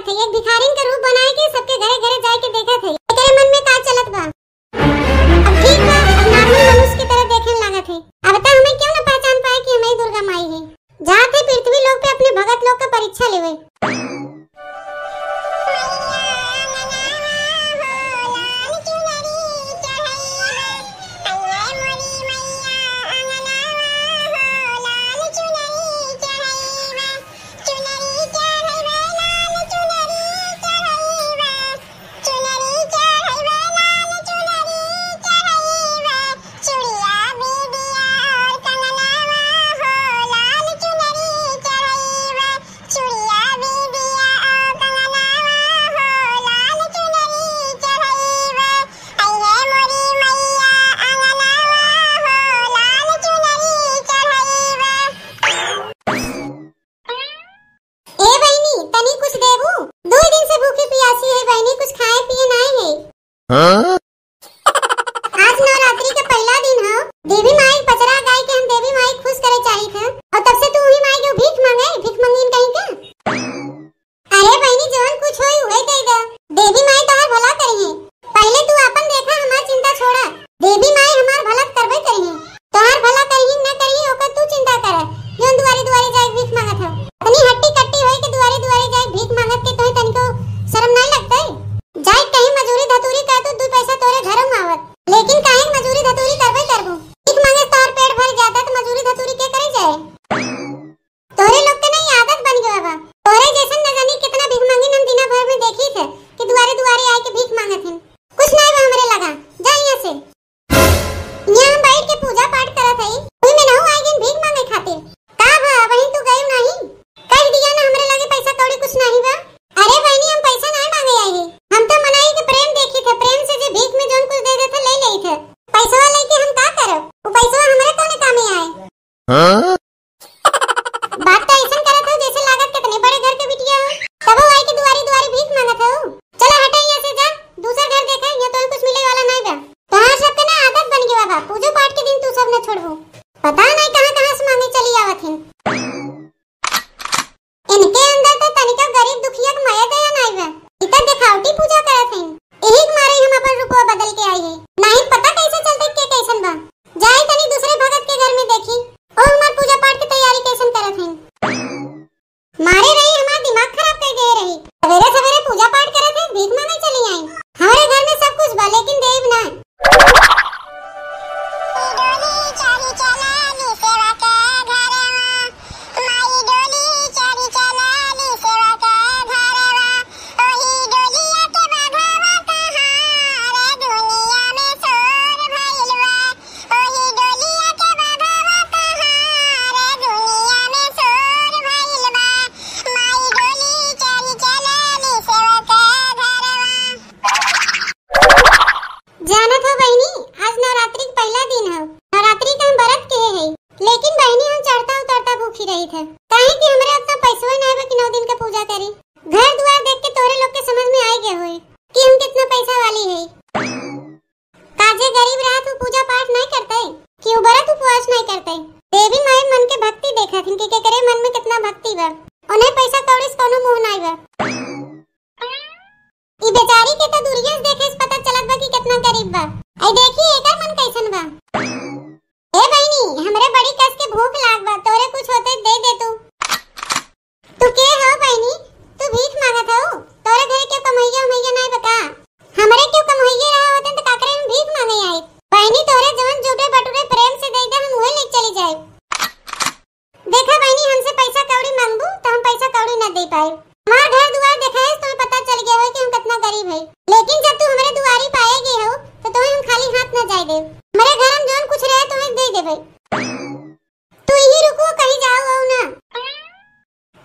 करत है, एक भिखारिन के रूप बनाए के सबके घरे घरे जाए के देखत है। एकरे मन में का चलत बा? अब ठीक बा, अब नॉर्मल मनुष्य की तरह देखे लागत है। अब त हमें क्यों न पहचान पाए कि हमें दुर्गा माई है। जाते पृथ्वी लोक पे अपने भगत लोग का परीक्षा लेवे। हाँ? आज नवरात्रि का पहला दिन है। देवी माई पचरा गाय के हम देवी माई खुश करे चाहिए थे और तब से तू ही माई के भीख मांगे, भीख मांगीन कहीं का। अरे बहनी जवन कुछ होई उहे कह दे। देवी माई तोहार भला करी है। पहले तू अपन देखा, हमार चिंता छोड़ा। देवी माई हमार भला करबे करी है। तोहार भला करी न करी ओकर तू चिंता कर। जोन दुआरी दुआरी जाए भीख मांगत है, तनी हट्टी कट्टी होई के दुआरी दुआरी जाए भीख मांगत के तोहे तनिको शर्म नहीं लगता है? जाए कहीं मजूरी धतूरी का तो 2 पैसा तोरे घर में आवत, लेकिन काहे मजूरी धतूरी करबे करबो। भीख मांगे तोर पेट भर जाता तो मजूरी धतूरी के करे जाए। तोरे लोग के नहीं आदत बन गया बा। तोरे जैसन न जानी कितना भीख मांगी हम दिना भर में देखी थे कि दुआरे दुआरे आए के भीख मांगत हैं। कुछ नहीं बा हमरे लगा, जा यहां से। यहां हम बैठ के पूजा पाठ करत हई, कोई में ना आएगी भीख मांगे खातिर। का बा वहीं तू गई नहीं? कह दिया ना हमरे लगे पैसा कौड़ी कुछ नहीं बा। अरे बहनी हम पैसा नहीं मांगे आई है। हम तो मनाई के प्रेम देखी थे, प्रेम से जो भीख में जोन कुछ दे देते ले लई थे। पैसा लेके हम का करब? वो पैसा हमरे कोने काम में आए। हाँ? बात तो ऐसा करत हो जैसे लागत कितने बड़े घर के बिटिया हो। तब आई के दुआरी दुआरी भीख मांगत हो। चलो हटा यहां से, जा दूसरा घर देखा, यहाँ तो कुछ मिले वाला नहीं बा। तोहार सब के ना आदत बन गया बा। पूजा पाठ के दिन तू सब न छोड़बो। पता नहीं कहां-कहां से मांगे चली आवत है। इनके अंदर तो तनिका गरीब दुखिया के माया दया नहीं बा। इतना दिखावटी पूजा करत हैं। यही के मारे हम अपन रूपवा बदल के आई है। नहीं पता कैसे चलते के कैसन बा। जाए तनी दूसरे भगत के घर में देखी और हमार पूजा पाठ की तैयारी कैसन करत हैं। मारे रही हमार दिमाग खराब कर दे रही। सवेरे सवेरे पूजा पाठ करत है, भीख मांगे चली आई। हमारे घर में सब कुछ बा लेकिन देव ना। रही थे काहे कि हमरे उतना पैसा नहीं बा कि 9 दिन का पूजा करी। घर द्वार देख के तोरे लोग के समझ में आ गए होई कि हम कितना पैसा वाली है। काजे गरीब रहा तू पूजा पाठ नहीं करते कि उबरा तू उपवास नहीं करते। देवी माई मन के भक्ति देखा थी कि करे मन में कितना भक्ति बा। उन्हें पैसा कौड़ी से कोनो मोह नहीं बा। ई बेचारी के तो दूरिया से देखे से पता चलत बा कि कितना गरीब बा। आई देखी एकर मन कैसन बा। ए बहनी हमरे बड़ी कस के भूख लाग बा, तोरे कुछ होते दे दे तू के हो बहनी? तू भीख मांगत हो? तोरे घर के कमैया मैया नहीं बता। हमरे क्यों कमैया रहा होते तो काकरे हम भीख मांगे आई। बहनी तोरे जवन जोटे बटुरे प्रेम से दे दे हम वही ले चली जाए। देखा बहनी हमसे पैसा कौड़ी मांगबू तो हम पैसा कौड़ी न दे पाए। हमार घर दुआर देखा है तो पता चल गया है कि हम कितना गरीब है। लेकिन जब तू हमारे दुआरी पाएगी हो तो तुम्हें हम खाली हाथ न जाए दे। हमारे घर में जोन कुछ रहे तुम्हें दे देबे। तू यही रुको कहीं जाओ हो ना।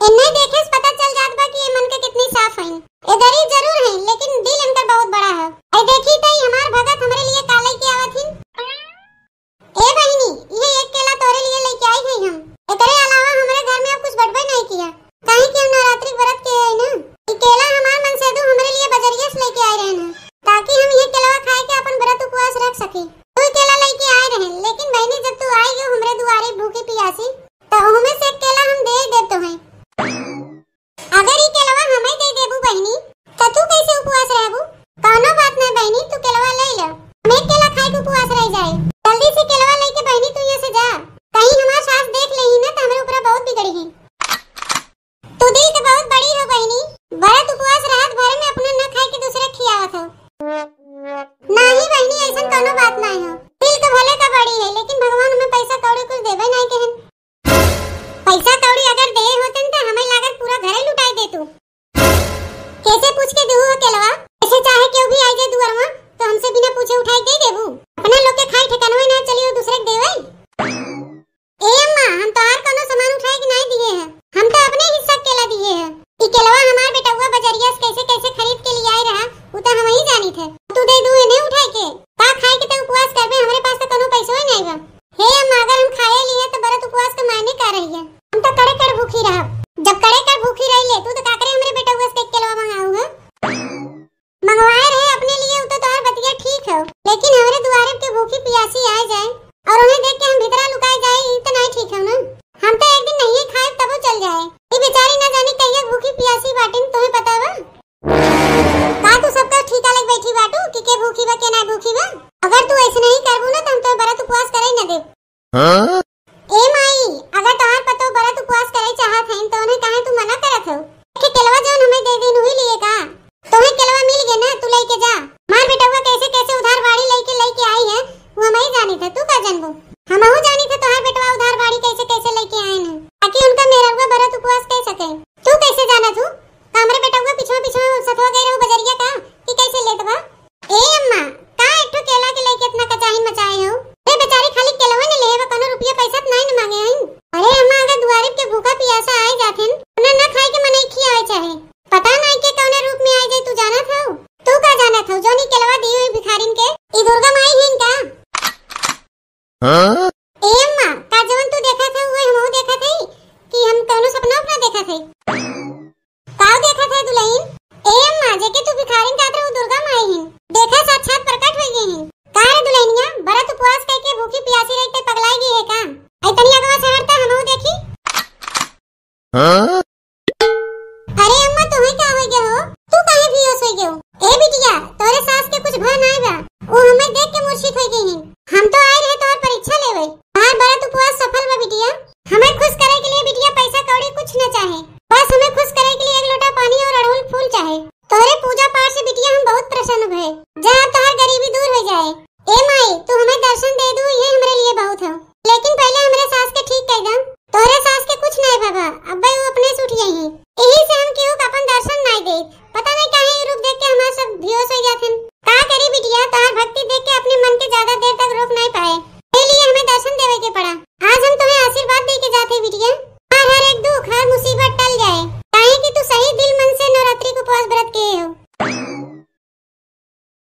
इन्हें देखे से पता चल जात बा कि ये मन के कितनी साफ है। ये गरीब जरूर है लेकिन दिल इनका बहुत बड़ा है। ऐ देखी तो हमार भगत हमारे लिए काले की आवत है। ए बहनी ये एक केला तोरे लिए लेके आई है हम। एकरे अलावा हमारे घर में अब कुछ बटबे नहीं किया। काहे कि हम नवरात्रि व्रत के है ना। ये केला हमार मन से दो हमारे लिए बजरिया से लेके आए रहे ना ताकि हम ये केला खा के अपन व्रत उपवास रख सके। तू केला लेके आए रहे लेकिन बहनी जब तू आई हो हमरे दुआरे भूखी प्यासी तो हमें से केला हम दे देते हैं। बजरिया से कैसे कैसे खरीद के लिए आई रहा उ त हम ही जानी थे। तू दे दू ने उठाई के का खाए के त उपवास करबे, हमरे पास त कोनो पैसो नहीं बा। हे अम्मा अगर हम खाए लिए त बरत उपवास के मायने का रही है। हम त कड़े कड़ भूखी रहब। जब कड़े कड़ भूखी रही ले तू त का करे हमरे बेटा उपवास के केलवा मंगाऊ है। मंगवाए रहे अपने लिए उ त तोहर बतिया ठीक है, लेकिन हमरे दुआरे के भूखी प्यासी आ जाए और उन्हें देख के हम भीतरा लुकाए जाए ई त नहीं ठीक है ना। हम तो एक दिन नहीं खाए तब वो चल जाए। ये बेचारी ना जाने कहिए भूखी प्यासी बाटिन, तुम्हें पता बा का तू सबका ठीका लग बैठी बाटू कि के भूखी बा के ना भूखी बा। अगर तू ऐसे नहीं करबू ना तो हम तो बरत उपवास करे न दे। हां ए माई अगर तोहार पतो बरत उपवास करे चाहत है तो उन्हें काहे तू मना करत हो। के केलवा जौन हमें दे दिन हुई लिए का तुम्हें केलवा मिल गए ना, तू लेके जा। मार बेटवा कैसे कैसे उधार बाड़ी लेके आई है वो हम ही जानी थे, तू का जानबू। हम हूं जानी थे तोहार बेटवा उधार बाड़ी कैसे कैसे लेके आए हैं ताकि उनका मेरा बरत उपवास कर सके। तू कैसे जाना तू हमरे बेटवा पीछे सतवा गई रहू बजरिया का कि कैसे लेत बा। ए अम्मा का एकठो केला के लेके इतना कचाही मचाए हो। ए बेचारी खाली केलवा ने लेवे कोनो रुपया पैसा नहीं न मांगे हैं। अरे अम्मा अगर दुआरे के भूखा प्यासा आए जाथिन उन्हें न खाए के मनई खियावे चाहे, पता नहीं के कौने रूप में आई जाए। तू जाना था तू का जाना था जोनी केलवा दी हुई भिखारिन के ई दुर्गा माई हिन का। हां